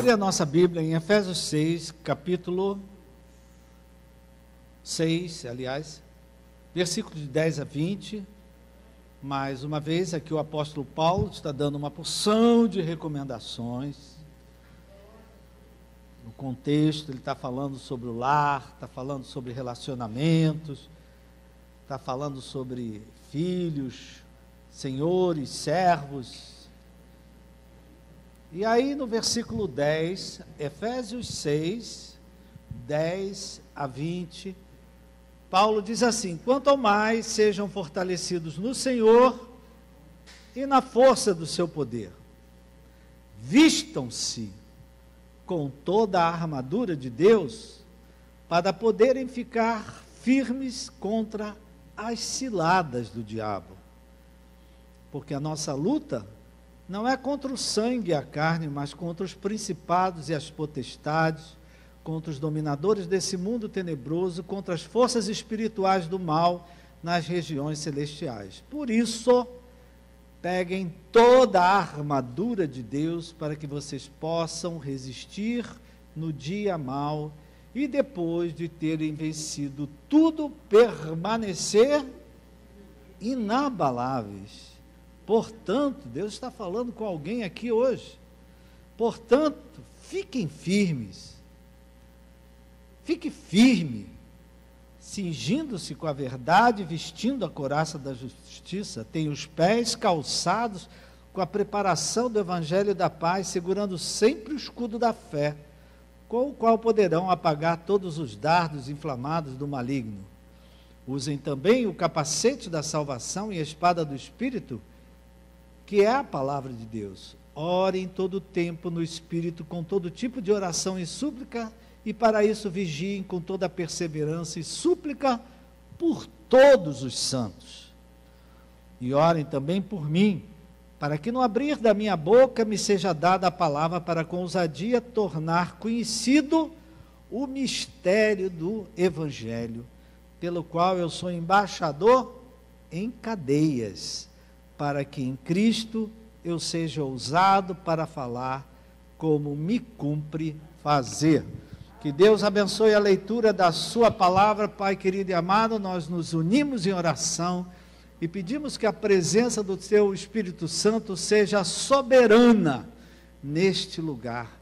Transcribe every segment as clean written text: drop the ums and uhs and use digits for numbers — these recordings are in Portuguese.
Abre a nossa Bíblia em Efésios 6, capítulo 6, versículos de 10 a 20. Mais uma vez, aqui o apóstolo Paulo está dando uma porção de recomendações. No contexto, ele está falando sobre o lar, está falando sobre relacionamentos, está falando sobre filhos, senhores, servos. E aí no versículo 10, Efésios 6, 10 a 20, Paulo diz assim: quanto ao mais sejam fortalecidos no Senhor e na força do seu poder, vistam-se com toda a armadura de Deus, para poderem ficar firmes contra as ciladas do diabo, porque a nossa luta não é contra o sangue e a carne, mas contra os principados e as potestades, contra os dominadores desse mundo tenebroso, contra as forças espirituais do mal nas regiões celestiais. Por isso, peguem toda a armadura de Deus para que vocês possam resistir no dia mau e depois de terem vencido tudo, permanecer inabaláveis. Portanto, Deus está falando com alguém aqui hoje. Portanto, fiquem firmes. Fique firme, cingindo-se com a verdade, vestindo a couraça da justiça. Tenha os pés calçados com a preparação do evangelho da paz, segurando sempre o escudo da fé, com o qual poderão apagar todos os dardos inflamados do maligno. Usem também o capacete da salvação e a espada do Espírito, que é a palavra de Deus. Orem todo o tempo no Espírito, com todo tipo de oração e súplica, e para isso vigiem com toda a perseverança e súplica por todos os santos. E orem também por mim, para que no abrir da minha boca me seja dada a palavra para com ousadia tornar conhecido o mistério do Evangelho, pelo qual eu sou embaixador em cadeias, para que em Cristo eu seja ousado para falar como me cumpre fazer. Que Deus abençoe a leitura da sua palavra. Pai querido e amado, nós nos unimos em oração e pedimos que a presença do teu Espírito Santo seja soberana neste lugar.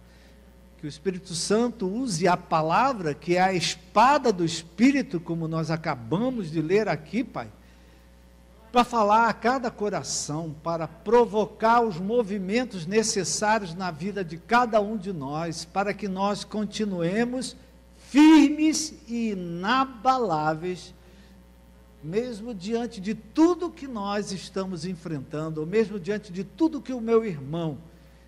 Que o Espírito Santo use a palavra, que é a espada do Espírito, como nós acabamos de ler aqui, Pai, para falar a cada coração, para provocar os movimentos necessários na vida de cada um de nós, para que nós continuemos firmes e inabaláveis, mesmo diante de tudo que nós estamos enfrentando, ou mesmo diante de tudo que o meu irmão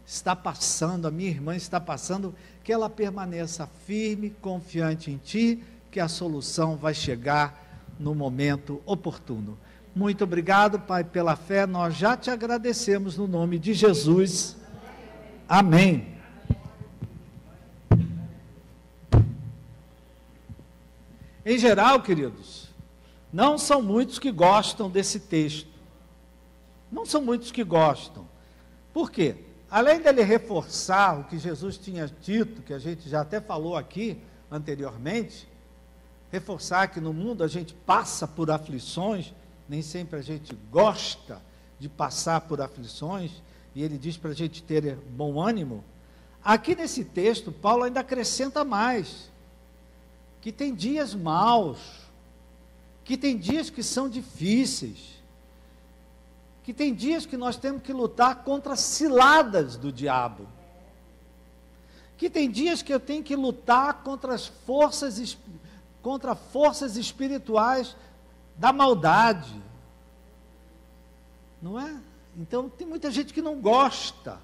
está passando, a minha irmã está passando, que ela permaneça firme, confiante em Ti, que a solução vai chegar no momento oportuno. Muito obrigado, Pai, pela fé, nós já te agradecemos no nome de Jesus. Amém. Em geral, queridos, não são muitos que gostam desse texto. Não são muitos que gostam. Por quê? Além dele reforçar o que Jesus tinha dito, que a gente já até falou aqui anteriormente, reforçar que no mundo a gente passa por aflições, nem sempre a gente gosta de passar por aflições, e ele diz para a gente ter bom ânimo. Aqui nesse texto, Paulo ainda acrescenta mais, que tem dias maus, que tem dias que são difíceis, que tem dias que nós temos que lutar contra ciladas do diabo, que tem dias que eu tenho que lutar contra as forças espirituais da maldade, não é? Então tem muita gente que não gosta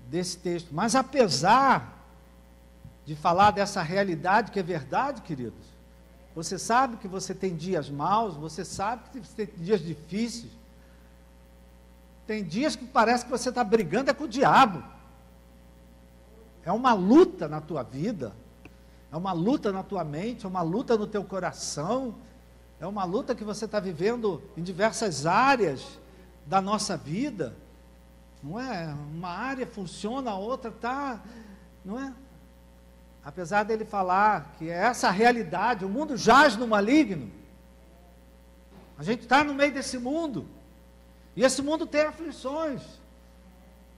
desse texto, mas apesar de falar dessa realidade que é verdade, queridos, você sabe que você tem dias maus, você sabe que você tem dias difíceis, tem dias que parece que você está brigando com o diabo, é uma luta na tua vida, é uma luta na tua mente, é uma luta no teu coração, é uma luta que você está vivendo em diversas áreas da nossa vida, não é? Uma área funciona, a outra está não é? Apesar dele falar que é essa a realidade, o mundo jaz no maligno. A gente está no meio desse mundo, e esse mundo tem aflições,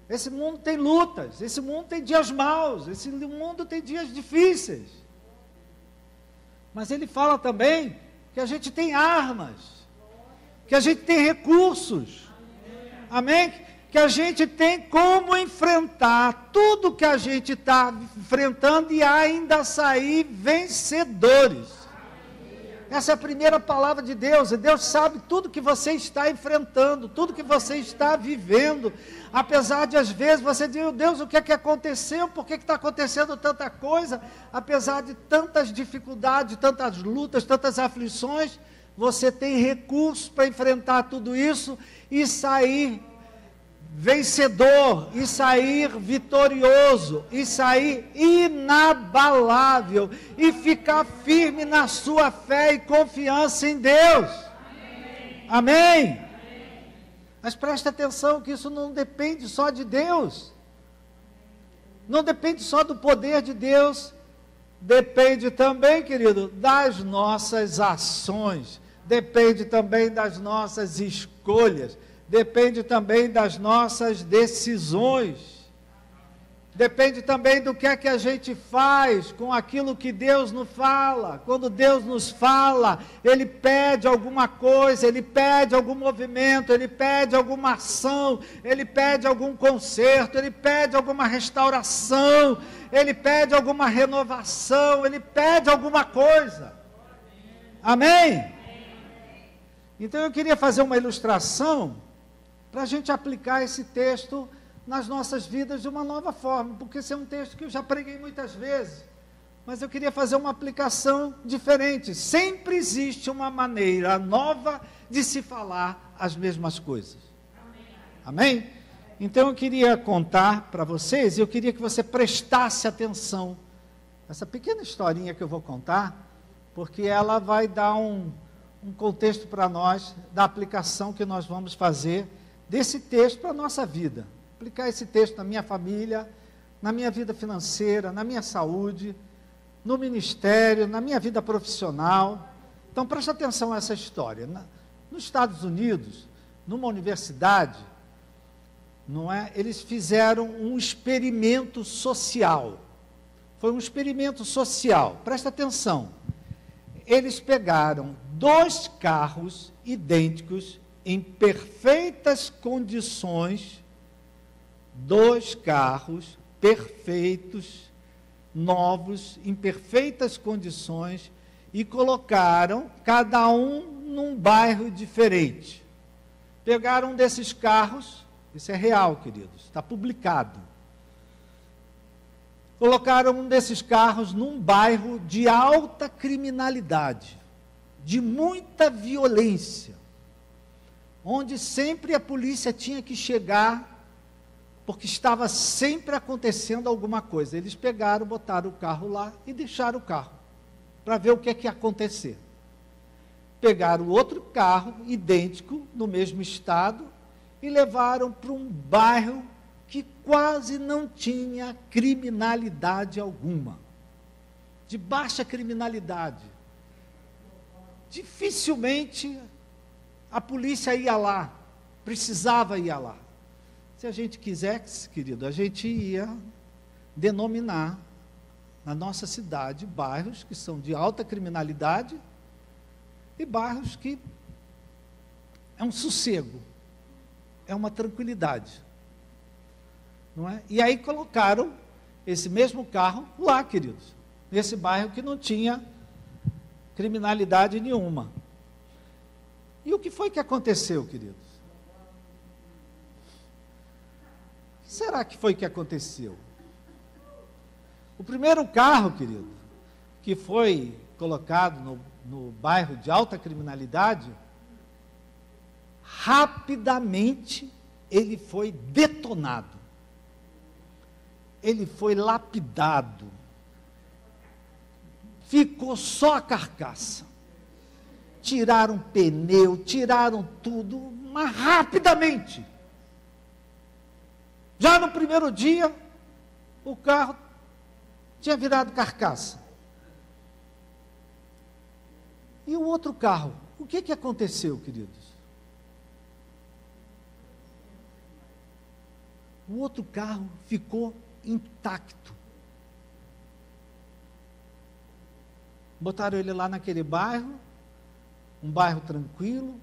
esse mundo tem lutas, esse mundo tem dias maus, esse mundo tem dias difíceis. Mas ele fala também que a gente tem armas, que a gente tem recursos, amém? Que a gente tem como enfrentar tudo que a gente está enfrentando e ainda sair vencedores. Essa é a primeira palavra de Deus, e Deus sabe tudo que você está enfrentando, tudo que você está vivendo, apesar de às vezes você dizer, meu Deus, o que é que aconteceu, por que está acontecendo tanta coisa, apesar de tantas dificuldades, tantas lutas, tantas aflições, você tem recursos para enfrentar tudo isso e sair vencedor, e sair vitorioso, e sair inabalável, e ficar firme na sua fé e confiança em Deus. Amém? Mas preste atenção que isso não depende só de Deus, não depende só do poder de Deus, depende também, querido, das nossas ações, depende também das nossas escolhas, depende também das nossas decisões, depende também do que é que a gente faz com aquilo que Deus nos fala. Quando Deus nos fala, Ele pede alguma coisa, Ele pede algum movimento, Ele pede alguma ação, Ele pede algum conserto, Ele pede alguma restauração, Ele pede alguma renovação, Ele pede alguma coisa. Amém? Então eu queria fazer uma ilustração para a gente aplicar esse texto nas nossas vidas de uma nova forma, porque esse é um texto que eu já preguei muitas vezes, mas eu queria fazer uma aplicação diferente. Sempre existe uma maneira nova de se falar as mesmas coisas. Amém? Então eu queria contar para vocês, e eu queria que você prestasse atenção nessa pequena historinha que eu vou contar, porque ela vai dar um contexto para nós, da aplicação que nós vamos fazer desse texto para a nossa vida. Aplicar esse texto na minha família, na minha vida financeira, na minha saúde, no ministério, na minha vida profissional. Então preste atenção a essa história. Nos Estados Unidos, numa universidade, não é? Eles fizeram um experimento social. Foi um experimento social. Presta atenção. Eles pegaram 2 carros idênticos em perfeitas condições, 2 carros perfeitos, novos, em perfeitas condições, e colocaram cada um num bairro diferente. Pegaram um desses carros, isso é real, queridos, está publicado. Colocaram um desses carros num bairro de alta criminalidade, de muita violência, onde sempre a polícia tinha que chegar, porque estava sempre acontecendo alguma coisa. Eles pegaram, botaram o carro lá e deixaram o carro, para ver o que é que ia acontecer. Pegaram outro carro, idêntico, no mesmo estado, e levaram para um bairro que quase não tinha criminalidade alguma, de baixa criminalidade. Dificilmente a polícia ia lá, precisava ir lá. Se a gente quisesse, querido, a gente ia denominar na nossa cidade bairros que são de alta criminalidade e bairros que é um sossego, é uma tranquilidade. Não é? E aí colocaram esse mesmo carro lá, queridos, nesse bairro que não tinha criminalidade nenhuma. E o que foi que aconteceu, queridos? O que será que foi que aconteceu? O primeiro carro, querido, que foi colocado no bairro de alta criminalidade, rapidamente ele foi detonado. Ele foi lapidado. Ficou só a carcaça. Tiraram pneu, tiraram tudo, mas rapidamente. Já no primeiro dia, o carro tinha virado carcaça. E o outro carro, o que aconteceu, queridos? O outro carro ficou intacto. Botaram ele lá naquele bairro, um bairro tranquilo,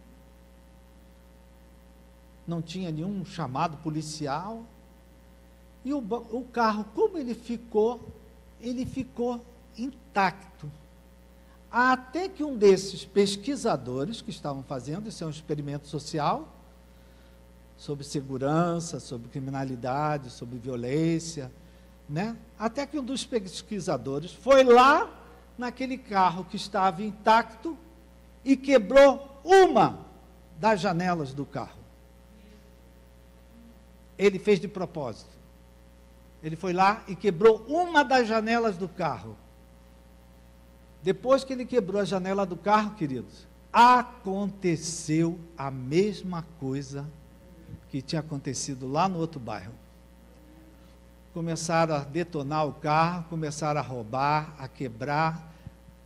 não tinha nenhum chamado policial, e o carro, como ele ficou intacto. Até que um desses pesquisadores que estavam fazendo, isso é um experimento social, sobre segurança, sobre criminalidade, sobre violência, né? Até que um dos pesquisadores foi lá naquele carro que estava intacto e quebrou uma das janelas do carro. Ele fez de propósito. Ele foi lá e quebrou uma das janelas do carro. Depois que ele quebrou a janela do carro, queridos, aconteceu a mesma coisa que tinha acontecido lá no outro bairro. Começaram a detonar o carro, começaram a roubar, a quebrar.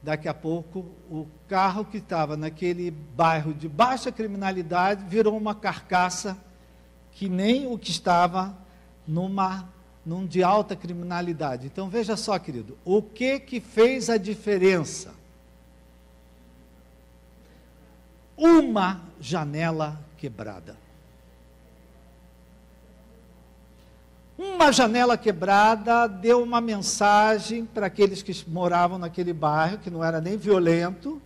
Daqui a pouco, o carro que estava naquele bairro de baixa criminalidade virou uma carcaça que nem o que estava num de alta criminalidade. Então, veja só, querido, o que fez a diferença? Uma janela quebrada. Uma janela quebrada deu uma mensagem para aqueles que moravam naquele bairro, que não era nem violento,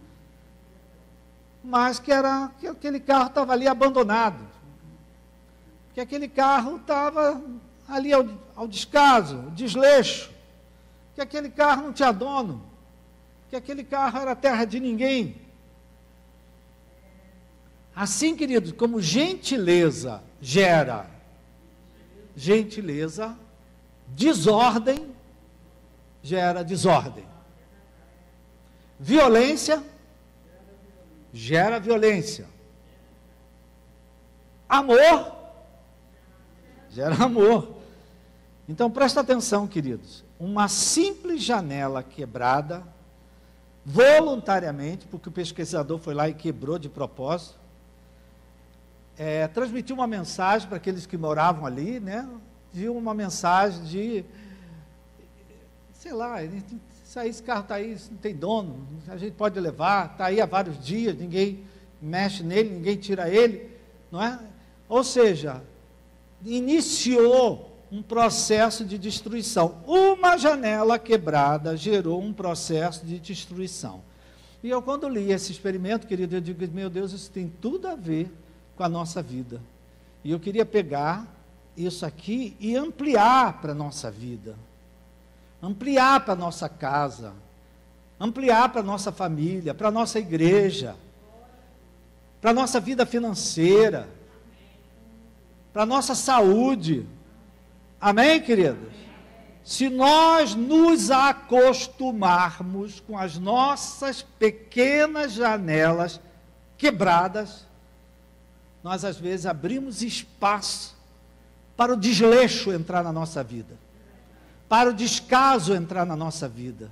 mas que aquele carro estava ali abandonado. Que aquele carro estava ali ao descaso, desleixo. Que aquele carro não tinha dono. Que aquele carro era terra de ninguém. Assim, queridos, como gentileza gera gentileza, desordem gera desordem. Violência gera violência. Amor gera amor. Então presta atenção, queridos. Uma simples janela quebrada, voluntariamente, porque o pesquisador foi lá e quebrou de propósito, transmitiu uma mensagem para aqueles que moravam ali, né? De uma mensagem de, sei lá, esse carro está aí, não tem dono, a gente pode levar, está aí há vários dias, ninguém mexe nele, ninguém tira ele, não é? Ou seja, iniciou um processo de destruição. Uma janela quebrada gerou um processo de destruição. E eu, quando li esse experimento, querido, eu digo, meu Deus, isso tem tudo a ver com a nossa vida. E eu queria pegar isso aqui e ampliar para a nossa vida, ampliar para a nossa casa, ampliar para a nossa família, para a nossa igreja, para a nossa vida financeira, para a nossa saúde. Amém, queridos? Se nós nos acostumarmos com as nossas pequenas janelas quebradas, nós às vezes abrimos espaço para o desleixo entrar na nossa vida, para o descaso entrar na nossa vida,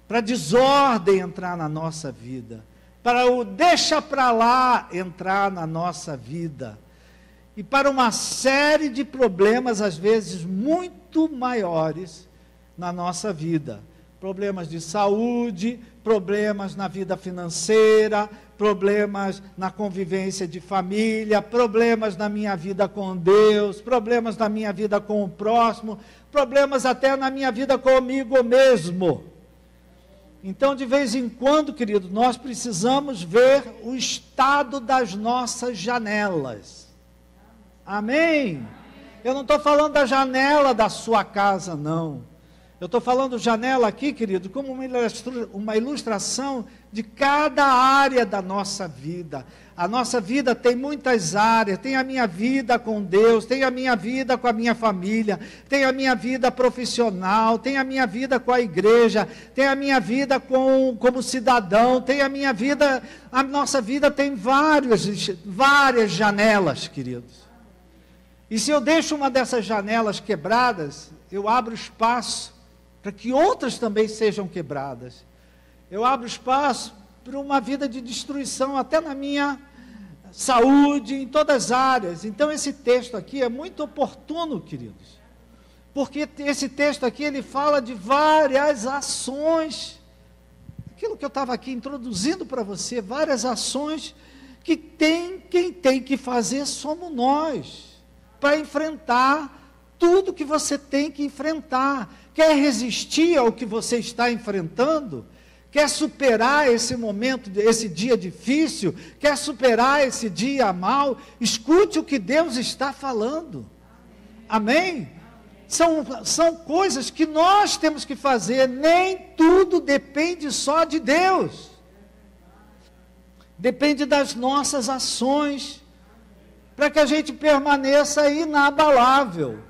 para a desordem entrar na nossa vida, para o deixa para lá entrar na nossa vida, e para uma série de problemas, às vezes, muito maiores na nossa vida. Problemas de saúde, problemas na vida financeira, problemas na convivência de família, problemas na minha vida com Deus, problemas na minha vida com o próximo, problemas até na minha vida comigo mesmo. Então, de vez em quando, querido, nós precisamos ver o estado das nossas janelas. Amém? Eu não estou falando da janela da sua casa, não. Eu estou falando janela aqui, querido, como uma ilustração de cada área da nossa vida. A nossa vida tem muitas áreas, tem a minha vida com Deus, tem a minha vida com a minha família, tem a minha vida profissional, tem a minha vida com a igreja, tem a minha vida como cidadão, tem a minha vida, a nossa vida tem várias janelas, queridos. E se eu deixo uma dessas janelas quebradas, eu abro espaço para que outras também sejam quebradas. Eu abro espaço para uma vida de destruição, até na minha saúde, em todas as áreas. Então esse texto aqui é muito oportuno, queridos, porque esse texto aqui, ele fala de várias ações, aquilo que eu estava aqui introduzindo para você, várias ações que quem tem que fazer somos nós, para enfrentar tudo que você tem que enfrentar. Quer resistir ao que você está enfrentando? Quer superar esse momento, esse dia difícil? Quer superar esse dia mal? Escute o que Deus está falando. Amém? São coisas que nós temos que fazer. Nem tudo depende só de Deus. Depende das nossas ações, para que a gente permaneça inabalável.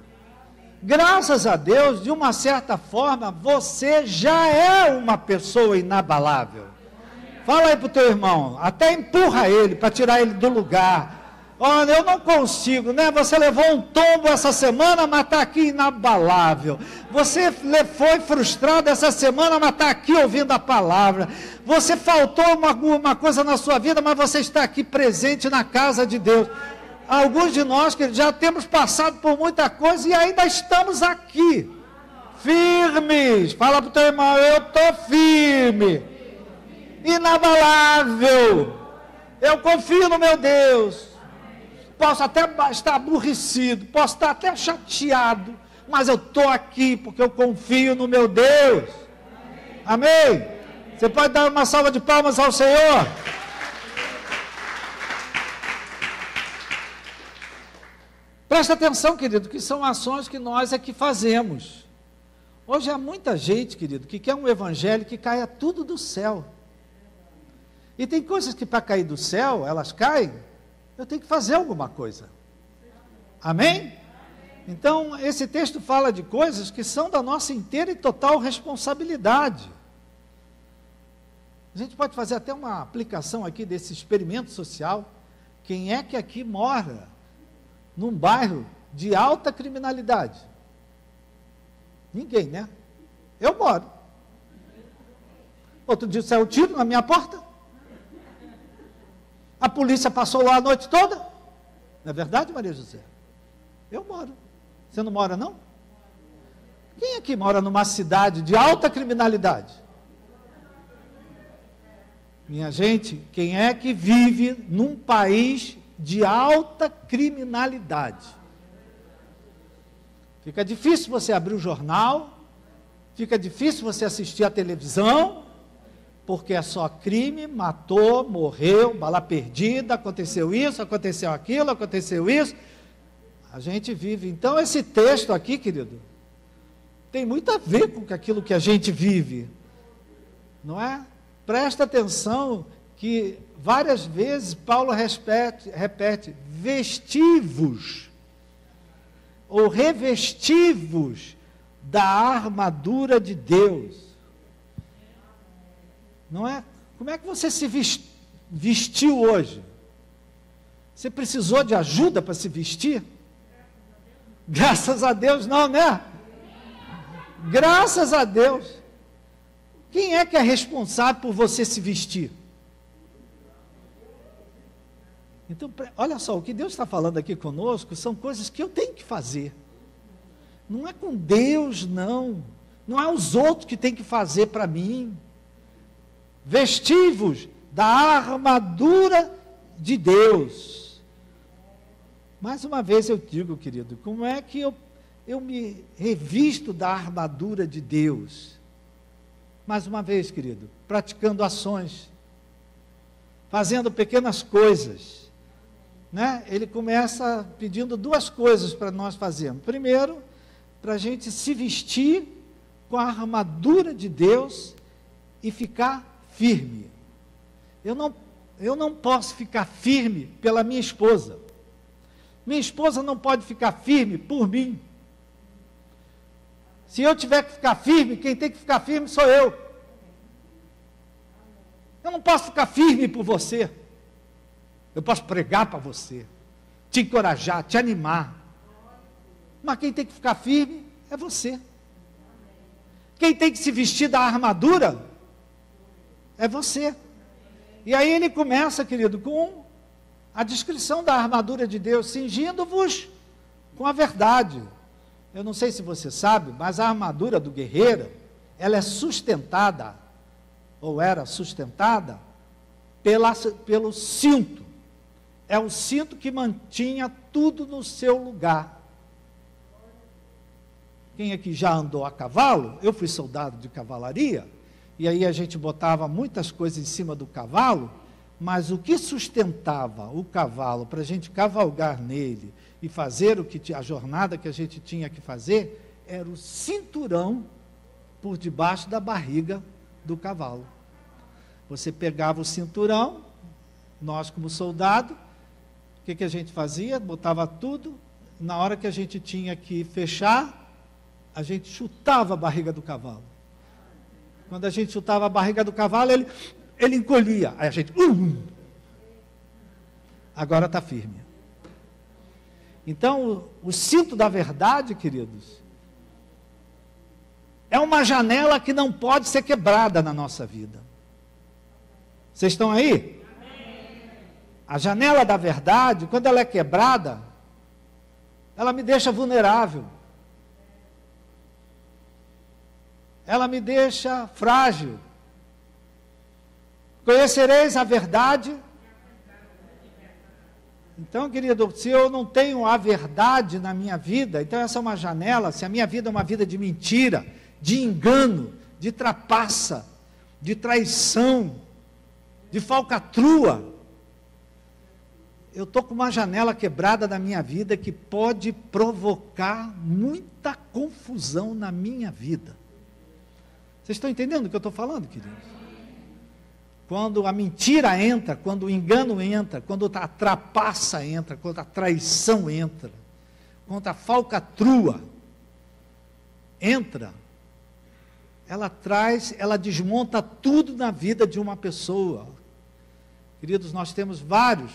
Graças a Deus, de uma certa forma, você já é uma pessoa inabalável. Fala aí para o teu irmão, até empurra ele, para tirar ele do lugar. Olha, eu não consigo, né? Você levou um tombo essa semana, mas está aqui inabalável. Você foi frustrado essa semana, mas está aqui ouvindo a palavra. Você faltou alguma coisa na sua vida, mas você está aqui presente na casa de Deus. Alguns de nós que já temos passado por muita coisa e ainda estamos aqui, firmes. Fala para o teu irmão, eu estou firme, inabalável. Eu confio no meu Deus. Posso até estar aborrecido, posso estar até chateado, mas eu estou aqui porque eu confio no meu Deus. Amém? Você pode dar uma salva de palmas ao Senhor? Presta atenção, querido, que são ações que nós é que fazemos. Hoje há muita gente, querido, que quer um evangelho que caia tudo do céu. E tem coisas que para cair do céu, elas caem, eu tenho que fazer alguma coisa. Amém? Então, esse texto fala de coisas que são da nossa inteira e total responsabilidade. A gente pode fazer até uma aplicação aqui desse experimento social. Quem é que aqui mora num bairro de alta criminalidade? Ninguém, né? Eu moro. Outro dia saiu um tiro na minha porta. A polícia passou lá a noite toda. Não é verdade, Maria José? Eu moro. Você não mora, não? Quem aqui mora numa cidade de alta criminalidade? Minha gente, quem é que vive num país de alta criminalidade? Fica difícil você abrir o jornal, fica difícil você assistir a televisão, porque é só crime, matou, morreu, bala perdida, aconteceu isso, aconteceu aquilo, aconteceu isso. A gente vive. Então esse texto aqui, querido, tem muito a ver com aquilo que a gente vive, não é? Presta atenção que várias vezes Paulo repete vestivos, ou revestivos da armadura de Deus. Não é? Como é que você se vestiu hoje? Você precisou de ajuda para se vestir? Graças a Deus não, né? Graças a Deus. Quem é que é responsável por você se vestir? Então, olha só, o que Deus está falando aqui conosco são coisas que eu tenho que fazer. Não é com Deus, não. Não é os outros que têm que fazer para mim. Vestivos da armadura de Deus. Mais uma vez eu digo, querido, como é que eu me revisto da armadura de Deus? Mais uma vez, querido, praticando ações, fazendo pequenas coisas, né? Ele começa pedindo duas coisas para nós fazermos. Primeiro, para a gente se vestir com a armadura de Deus e ficar firme. Eu não posso ficar firme pela minha esposa. Minha esposa não pode ficar firme por mim. Se eu tiver que ficar firme, quem tem que ficar firme sou eu. Eu não posso ficar firme por você. Eu posso pregar para você, te encorajar, te animar. Mas quem tem que ficar firme é você. Quem tem que se vestir da armadura é você. E aí ele começa, querido, com a descrição da armadura de Deus, cingindo-vos com a verdade. Eu não sei se você sabe, mas a armadura do guerreiro, ela é sustentada, ou era sustentada, pelo cinto. É o cinto que mantinha tudo no seu lugar. Quem aqui já andou a cavalo? Eu fui soldado de cavalaria, e aí a gente botava muitas coisas em cima do cavalo, mas o que sustentava o cavalo para a gente cavalgar nele e fazer a jornada que a gente tinha que fazer, era o cinturão por debaixo da barriga do cavalo. Você pegava o cinturão, nós como soldado, o que a gente fazia? Botava tudo, na hora que a gente tinha que fechar, a gente chutava a barriga do cavalo. Quando a gente chutava a barriga do cavalo, ele encolhia. Aí a gente... Agora está firme. Então, o cinto da verdade, queridos, é uma janela que não pode ser quebrada na nossa vida. Vocês estão aí? A janela da verdade, quando ela é quebrada, ela me deixa vulnerável. Ela me deixa frágil. Conhecereis a verdade. Então, querido, se eu não tenho a verdade na minha vida, então essa é uma janela. Se a minha vida é uma vida de mentira, de engano, de trapaça, de traição, de falcatrua, eu estou com uma janela quebrada na minha vida que pode provocar muita confusão na minha vida. Vocês estão entendendo o que eu estou falando, queridos? Quando a mentira entra, quando o engano entra, quando a trapaça entra, quando a traição entra, quando a falcatrua entra, ela desmonta tudo na vida de uma pessoa. Queridos, nós temos vários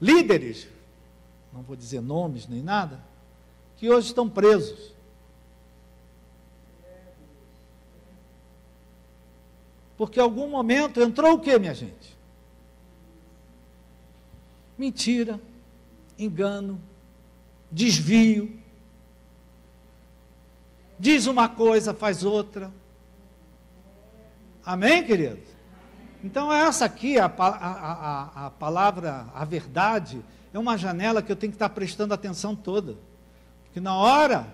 líderes, não vou dizer nomes nem nada, que hoje estão presos. Porque em algum momento entrou o que, minha gente? Mentira, engano, desvio. Diz uma coisa, faz outra. Amém, queridos? Então essa aqui, a palavra, a verdade, é uma janela que eu tenho que estar prestando atenção toda. Porque na hora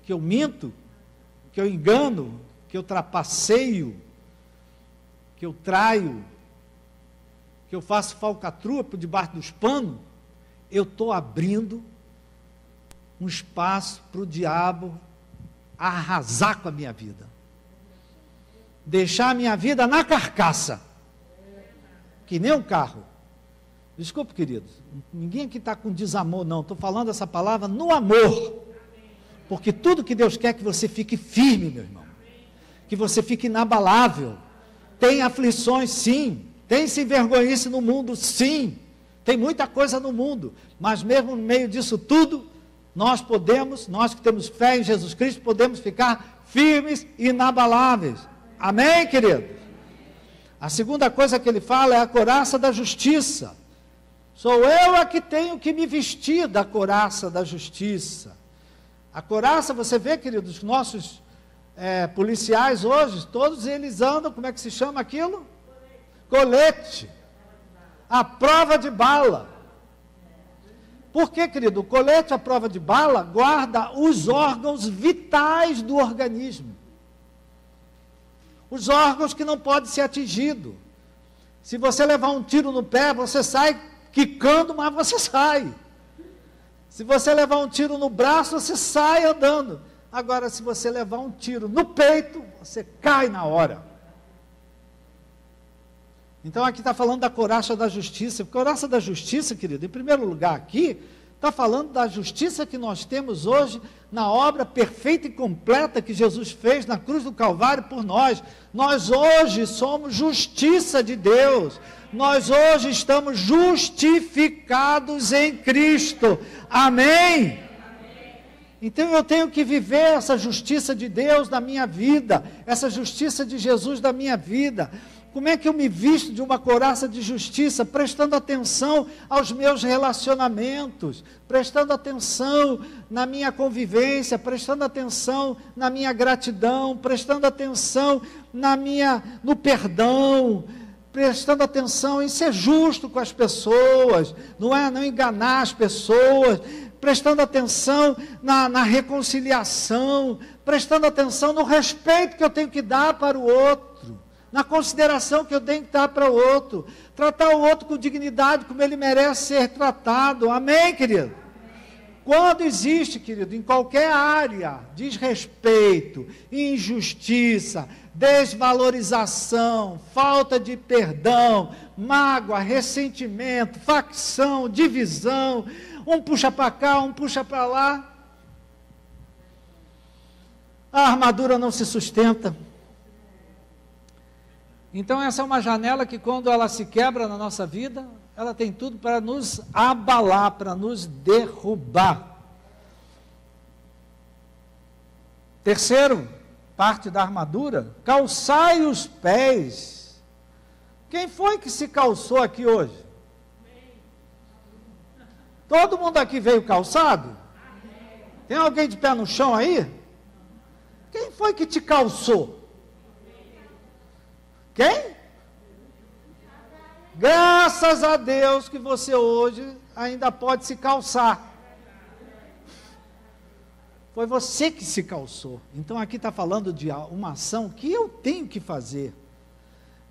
que eu minto, que eu engano, que eu trapaceio, que eu traio, que eu faço falcatrua por debaixo dos panos, eu estou abrindo um espaço para o diabo arrasar com a minha vida. Deixar a minha vida na carcaça, que nem um carro. Desculpe, queridos, ninguém aqui está com desamor, não. Estou falando essa palavra no amor. Porque tudo que Deus quer é que você fique firme, meu irmão. Que você fique inabalável. Tem aflições, sim. Tem sem vergonhice no mundo, sim. Tem muita coisa no mundo. Mas mesmo no meio disso tudo, nós que temos fé em Jesus Cristo, podemos ficar firmes e inabaláveis. Amém, querido? A segunda coisa que ele fala é a couraça da justiça. Sou eu a que tenho que me vestir da couraça da justiça. A couraça, você vê, queridos, os nossos policiais hoje, todos eles andam, como é que se chama aquilo? Colete. A prova de bala. Por que, querido? O colete, a prova de bala, guarda os órgãos vitais do organismo. Os órgãos que não podem ser atingidos. Se você levar um tiro no pé, você sai quicando, mas você sai. Se você levar um tiro no braço, você sai andando. Agora, se você levar um tiro no peito, você cai na hora. Então, aqui está falando da couraça da justiça. Couraça da justiça, querido, em primeiro lugar aqui, está falando da justiça que nós temos hoje na obra perfeita e completa que Jesus fez na cruz do Calvário por nós. Nós hoje somos justiça de Deus. Nós hoje estamos justificados em Cristo. Amém? Então eu tenho que viver essa justiça de Deus na minha vida, essa justiça de Jesus na minha vida. Como é que eu me visto de uma couraça de justiça? Prestando atenção aos meus relacionamentos, prestando atenção na minha convivência, prestando atenção na minha gratidão, prestando atenção no perdão, prestando atenção em ser justo com as pessoas, não enganar as pessoas, prestando atenção na reconciliação, prestando atenção no respeito que eu tenho que dar para o outro, na consideração que eu tenho que dar para o outro, tratar o outro com dignidade, como ele merece ser tratado. Amém, querido? Quando existe, querido, em qualquer área, desrespeito, injustiça, desvalorização, falta de perdão, mágoa, ressentimento, facção, divisão, um puxa para cá, um puxa para lá, a armadura não se sustenta. Então essa é uma janela que, quando ela se quebra na nossa vida, ela tem tudo para nos abalar, para nos derrubar. Terceiro, parte da armadura, calçai os pés. Quem foi que se calçou aqui hoje? Todo mundo aqui veio calçado? Tem alguém de pé no chão aí? Quem foi que te calçou? Quem? Graças a Deus que você hoje ainda pode se calçar. Foi você que se calçou. Então aqui está falando de uma ação que eu tenho que fazer.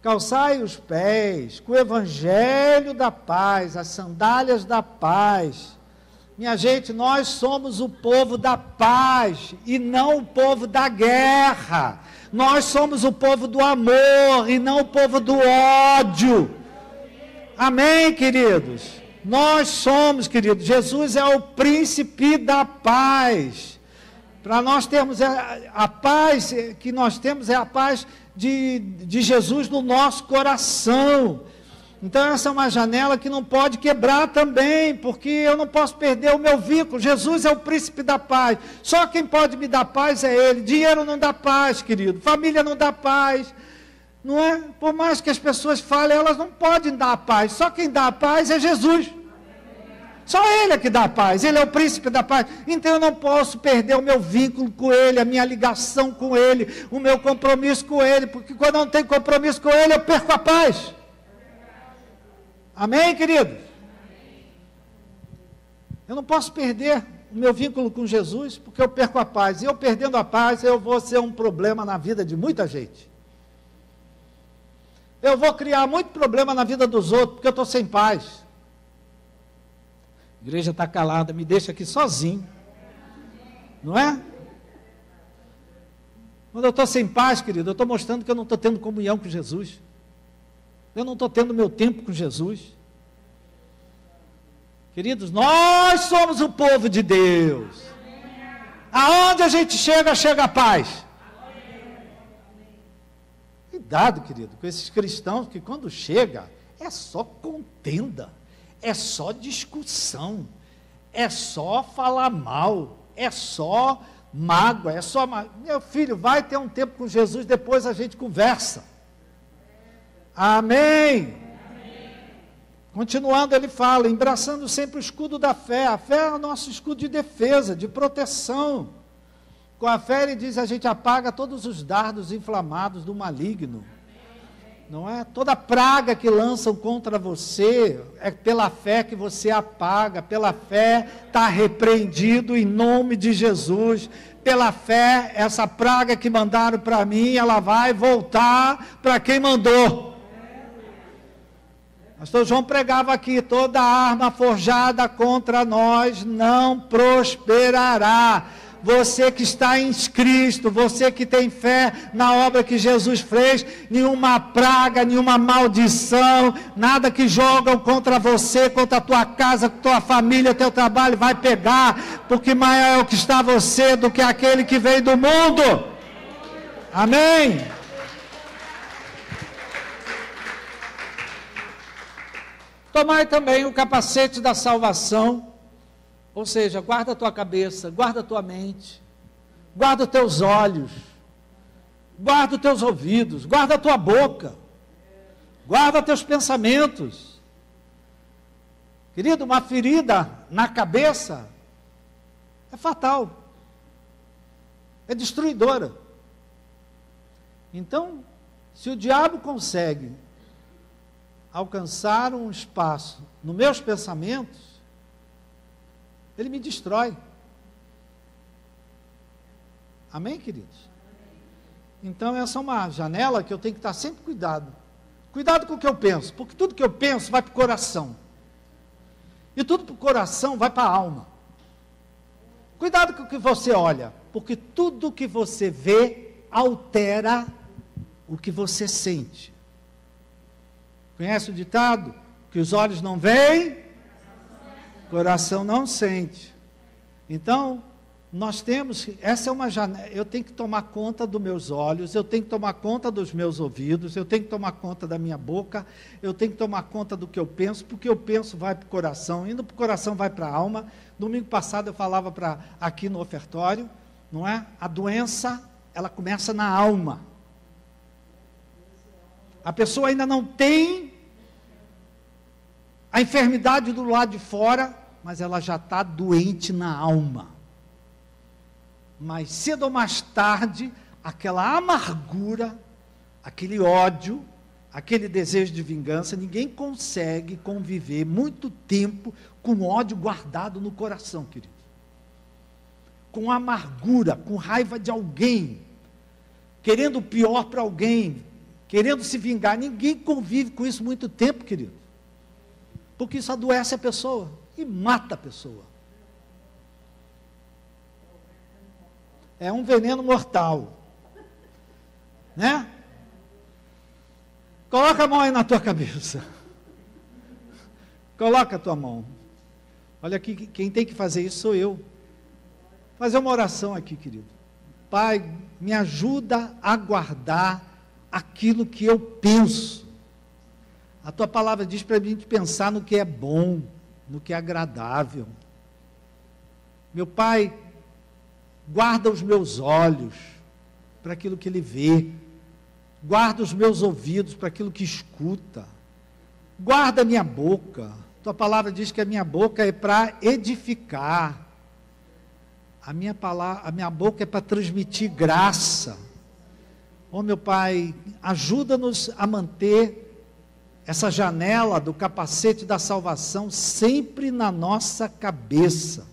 Calçai os pés com o evangelho da paz, as sandálias da paz. Minha gente, nós somos o povo da paz e não o povo da guerra. Nós somos o povo do amor e não o povo do ódio. Amém, queridos? Nós somos, queridos, Jesus é o príncipe da paz. Para nós termos a paz que nós temos, é a paz de Jesus no nosso coração. Então essa é uma janela que não pode quebrar também, porque eu não posso perder o meu vínculo. Jesus é o príncipe da paz. Só quem pode me dar paz é Ele. Dinheiro não dá paz, querido. Família não dá paz. Não é? Por mais que as pessoas falem, elas não podem dar paz. Só quem dá a paz é Jesus. Só Ele é que dá paz. Ele é o príncipe da paz. Então eu não posso perder o meu vínculo com Ele, a minha ligação com Ele, o meu compromisso com Ele, porque quando eu não tenho compromisso com Ele, eu perco a paz. Amém, queridos? Eu não posso perder o meu vínculo com Jesus, porque eu perco a paz. E eu perdendo a paz, eu vou ser um problema na vida de muita gente. Eu vou criar muito problema na vida dos outros, porque eu estou sem paz. A igreja está calada, me deixa aqui sozinho. Não é? Quando eu estou sem paz, querido, eu estou mostrando que eu não estou tendo comunhão com Jesus. Eu não estou tendo meu tempo com Jesus. Queridos, nós somos o povo de Deus. Aonde a gente chega, chega a paz. Cuidado, querido, com esses cristãos que quando chega, é só contenda, é só discussão, é só falar mal, é só mágoa, é só... Meu filho, vai ter um tempo com Jesus, depois a gente conversa. Amém. Continuando, ele fala, embraçando sempre o escudo da fé. A fé é o nosso escudo de defesa, de proteção. Com a fé, ele diz, a gente apaga todos os dardos inflamados do maligno. Não é? Toda praga que lançam contra você, é pela fé que você apaga. Pela fé está repreendido em nome de Jesus. Pela fé, essa praga que mandaram para mim, ela vai voltar para quem mandou. Pastor João pregava aqui, toda arma forjada contra nós não prosperará. Você que está em Cristo, você que tem fé na obra que Jesus fez, nenhuma praga, nenhuma maldição, nada que jogam contra você, contra a tua casa, tua família, teu trabalho, vai pegar, porque maior é o que está você do que aquele que veio do mundo. Amém? Tomai também o capacete da salvação Ou seja, guarda a tua cabeça, guarda a tua mente, guarda os teus olhos, guarda os teus ouvidos, guarda a tua boca, guarda teus pensamentos. Querido, uma ferida na cabeça é fatal, é destruidora. Então, se o diabo consegue alcançar um espaço nos meus pensamentos, ele me destrói. Amém, queridos? Então, essa é uma janela que eu tenho que estar sempre cuidado. Cuidado com o que eu penso, porque tudo que eu penso vai para o coração. E tudo para o coração vai para a alma. Cuidado com o que você olha, porque tudo que você vê altera o que você sente. Conhece o ditado? Que os olhos não veem, o coração não sente. Então, nós temos, essa é uma janela, eu tenho que tomar conta dos meus olhos, eu tenho que tomar conta dos meus ouvidos, eu tenho que tomar conta da minha boca, eu tenho que tomar conta do que eu penso, porque eu penso vai para o coração, indo para o coração vai para a alma. Domingo passado eu falava aqui no ofertório, não é? A doença, ela começa na alma. A pessoa ainda não tem a enfermidade do lado de fora, mas ela já está doente na alma. Mais cedo ou mais tarde, aquela amargura, aquele ódio, aquele desejo de vingança, ninguém consegue conviver muito tempo com ódio guardado no coração, querido. Com amargura, com raiva de alguém, querendo o pior para alguém, querendo se vingar. Ninguém convive com isso muito tempo, querido. Porque isso adoece a pessoa e mata a pessoa. É um veneno mortal, né? Coloca a mão aí na tua cabeça. Coloca a tua mão. Olha aqui, quem tem que fazer isso sou eu. Fazer uma oração aqui, querido. Pai, me ajuda a guardar aquilo que eu penso. A tua palavra diz para a gente pensar no que é bom, no que é agradável. Meu Pai, guarda os meus olhos para aquilo que ele vê, guarda os meus ouvidos para aquilo que escuta, guarda a minha boca. Tua palavra diz que a minha boca é para edificar, a minha boca é para transmitir graça. Oh, meu Pai, ajuda-nos a manter essa janela do capacete da salvação sempre na nossa cabeça.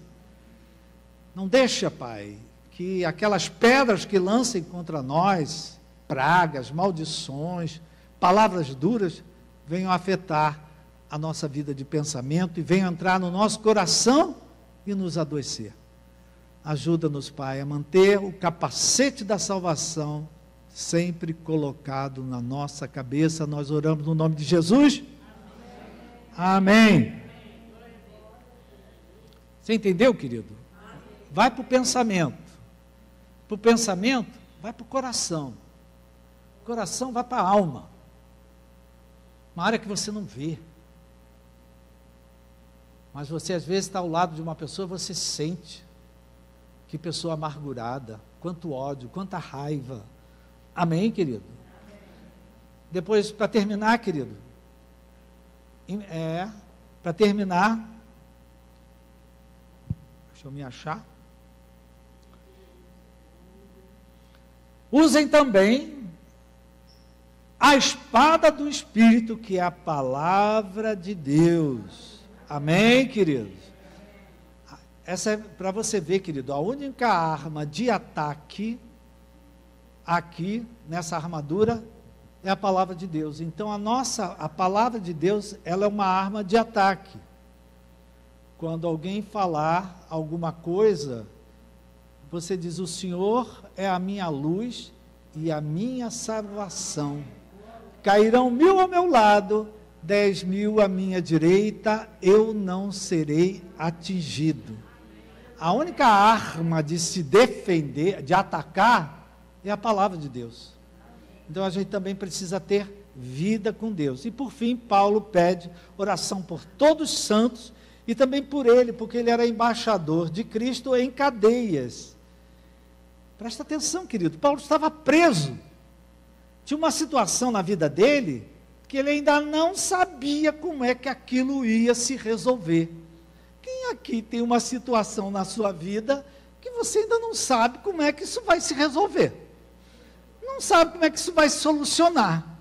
Não deixa, Pai, que aquelas pedras que lancem contra nós, pragas, maldições, palavras duras, venham afetar a nossa vida de pensamento e venham entrar no nosso coração e nos adoecer. Ajuda-nos, Pai, a manter o capacete da salvação sempre colocado na nossa cabeça. Nós oramos no nome de Jesus. Amém. Você entendeu, querido? Vai para o pensamento. Para o pensamento, vai para o coração. O coração vai para a alma. Uma área que você não vê. Mas você às vezes está ao lado de uma pessoa, você sente. Que pessoa amargurada, quanto ódio, quanta raiva. Amém, querido? Depois, para terminar, querido, para terminar, deixa eu me achar. Usem também a espada do Espírito, que é a palavra de Deus. Amém, queridos? Essa é para você ver, querido, a única arma de ataque aqui, nessa armadura, é a palavra de Deus. Então, a palavra de Deus, ela é uma arma de ataque. Quando alguém falar alguma coisa, você diz, o Senhor é a minha luz e a minha salvação. Cairão 1000 ao meu lado, 10.000 à minha direita, eu não serei atingido. A única arma de se defender, de atacar, é a palavra de Deus. Então a gente também precisa ter vida com Deus. E por fim, Paulo pede oração por todos os santos e também por ele, porque ele era embaixador de Cristo em cadeias. Presta atenção, querido, Paulo estava preso. Tinha uma situação na vida dele que ele ainda não sabia como é que aquilo ia se resolver. Quem aqui tem uma situação na sua vida que você ainda não sabe como é que isso vai se resolver? Não sabe como é que isso vai se solucionar.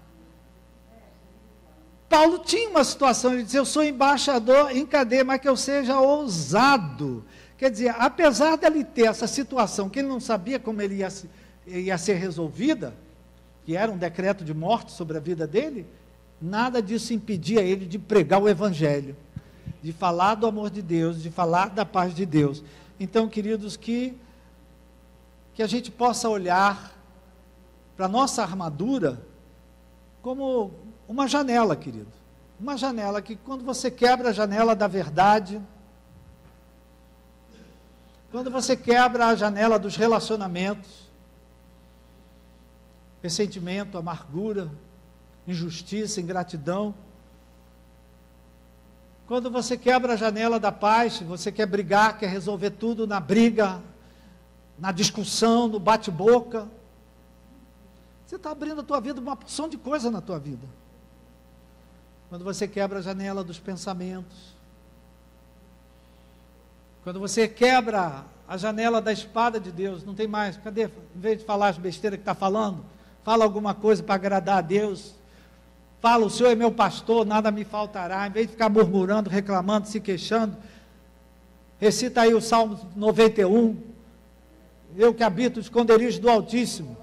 Paulo tinha uma situação, ele dizia, eu sou embaixador em cadeia, mas que eu seja ousado. Quer dizer, apesar dele ter essa situação, que ele não sabia como ele ia ser resolvida, que era um decreto de morte sobre a vida dele, nada disso impedia ele de pregar o Evangelho, de falar do amor de Deus, de falar da paz de Deus. Então, queridos, que a gente possa olhar para a nossa armadura como uma janela, querido. Uma janela que quando você quebra a janela da verdade, quando você quebra a janela dos relacionamentos, ressentimento, amargura, injustiça, ingratidão, quando você quebra a janela da paz, você quer brigar, quer resolver tudo na briga, na discussão, no bate-boca, você está abrindo a tua vida, uma porção de coisa na tua vida. Quando você quebra a janela dos pensamentos, quando você quebra a janela da espada de Deus, não tem mais, cadê? Em vez de falar as besteiras que está falando, fala alguma coisa para agradar a Deus. Fala, o Senhor é meu pastor, nada me faltará. Em vez de ficar murmurando, reclamando, se queixando, recita aí o Salmo 91. Eu que habito o esconderijo do Altíssimo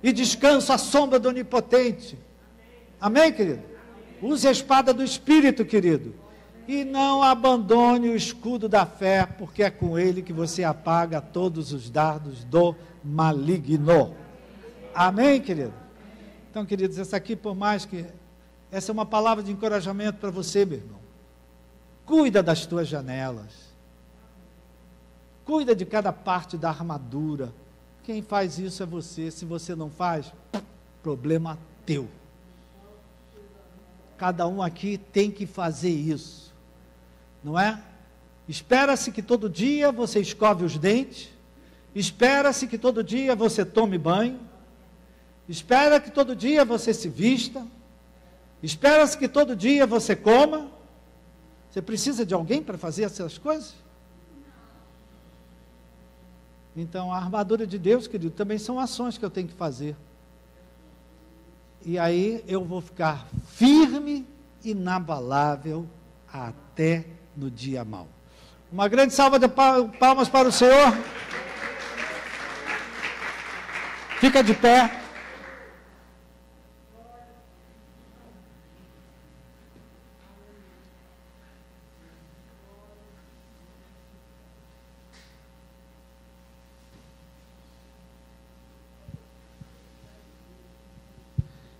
e descanso à sombra do Onipotente. Amém, querido? Use a espada do Espírito, querido. E não abandone o escudo da fé, porque é com ele que você apaga todos os dardos do maligno. Amém, querido? Então, queridos, essa aqui, por mais que... essa é uma palavra de encorajamento para você, meu irmão. Cuida das tuas janelas. Cuida de cada parte da armadura. Quem faz isso é você. Se você não faz, problema teu. Cada um aqui tem que fazer isso. Não é? Espera-se que todo dia você escove os dentes. Espera-se que todo dia você tome banho. Espera que todo dia você se vista. Espera-se que todo dia você coma. Você precisa de alguém para fazer essas coisas? Então, a armadura de Deus, querido, também são ações que eu tenho que fazer. E aí eu vou ficar firme, inabalável, até no dia mau. Uma grande salva de palmas para o Senhor. Fica de pé.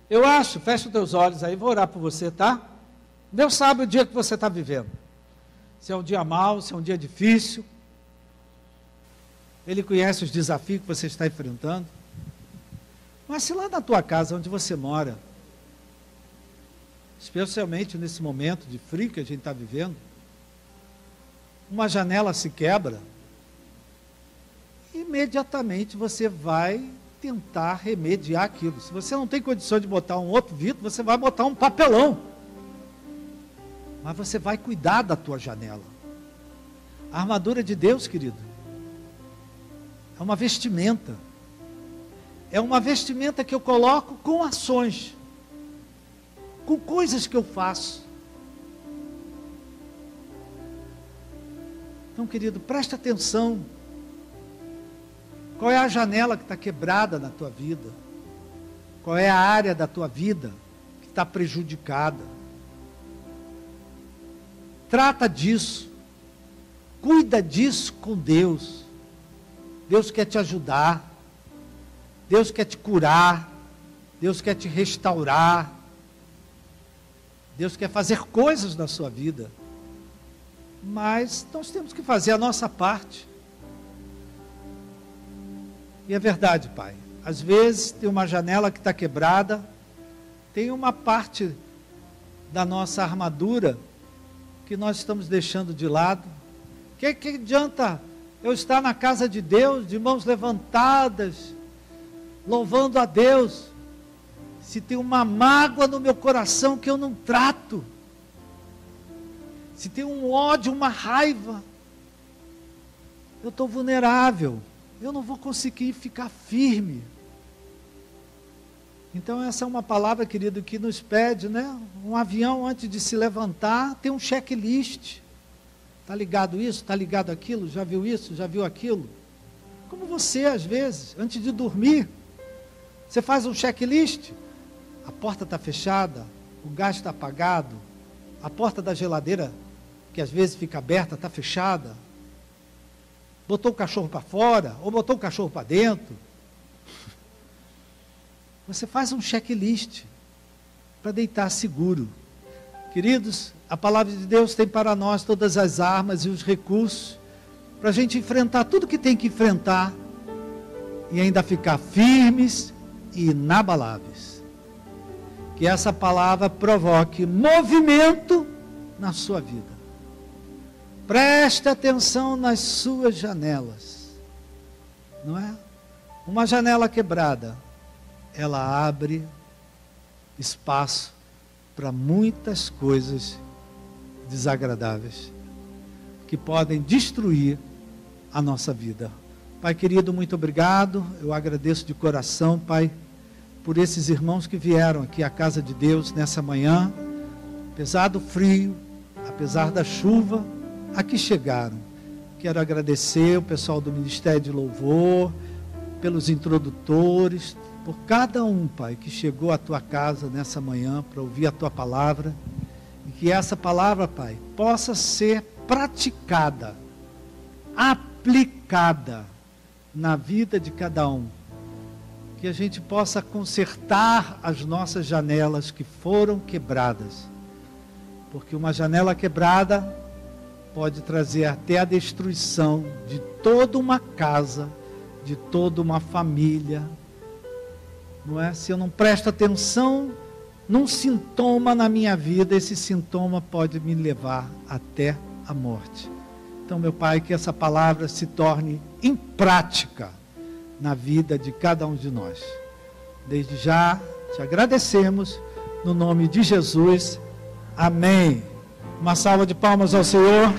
Eu acho, fecha os teus olhos aí, vou orar por você, tá? Deus sabe o dia que você está vivendo. Se é um dia mau, se é um dia difícil. Ele conhece os desafios que você está enfrentando. Mas se lá na tua casa, onde você mora, especialmente nesse momento de frio que a gente está vivendo, uma janela se quebra, imediatamente você vai tentar remediar aquilo. Se você não tem condição de botar um outro vidro, você vai botar um papelão. Mas você vai cuidar da tua janela. A armadura de Deus, querido, é uma vestimenta. É uma vestimenta que eu coloco com ações, com coisas que eu faço. Então, querido, preste atenção. Qual é a janela que está quebrada na tua vida? Qual é a área da tua vida que está prejudicada? Trata disso. Cuida disso com Deus. Deus quer te ajudar. Deus quer te curar. Deus quer te restaurar. Deus quer fazer coisas na sua vida. Mas nós temos que fazer a nossa parte. E é verdade, Pai. Às vezes tem uma janela que está quebrada, tem uma parte da nossa armadura que nós estamos deixando de lado. Que adianta eu estar na casa de Deus, de mãos levantadas, louvando a Deus, se tem uma mágoa no meu coração que eu não trato, se tem um ódio, uma raiva, eu estou vulnerável, eu não vou conseguir ficar firme. Então essa é uma palavra, querido, que nos pede, né? Um avião, antes de se levantar, tem um checklist. Está ligado isso? Está ligado aquilo? Já viu isso? Já viu aquilo? Como você, às vezes, antes de dormir, você faz um checklist. A porta está fechada, o gás está apagado, a porta da geladeira, que às vezes fica aberta, está fechada. Botou o cachorro para fora, ou botou o cachorro para dentro. Você faz um checklist para deitar seguro. Queridos, a palavra de Deus tem para nós todas as armas e os recursos para a gente enfrentar tudo que tem que enfrentar e ainda ficar firmes e inabaláveis. Que essa palavra provoque movimento na sua vida. Preste atenção nas suas janelas. Não é? Uma janela quebrada, ela abre espaço para muitas coisas desagradáveis que podem destruir a nossa vida. Pai querido, muito obrigado. Eu agradeço de coração, Pai, por esses irmãos que vieram aqui à casa de Deus nessa manhã, apesar do frio, apesar da chuva, aqui chegaram. Quero agradecer o pessoal do Ministério de Louvor, pelos introdutores, por cada um, Pai, que chegou à tua casa nessa manhã para ouvir a tua palavra, e que essa palavra, Pai, possa ser praticada, aplicada na vida de cada um, que a gente possa consertar as nossas janelas que foram quebradas, porque uma janela quebrada pode trazer até a destruição de toda uma casa, de toda uma família, não é? Se eu não presto atenção num sintoma na minha vida, esse sintoma pode me levar até a morte. Então, meu Pai, que essa palavra se torne em prática na vida de cada um de nós. Desde já, te agradecemos, no nome de Jesus. Amém. Uma salva de palmas ao Senhor.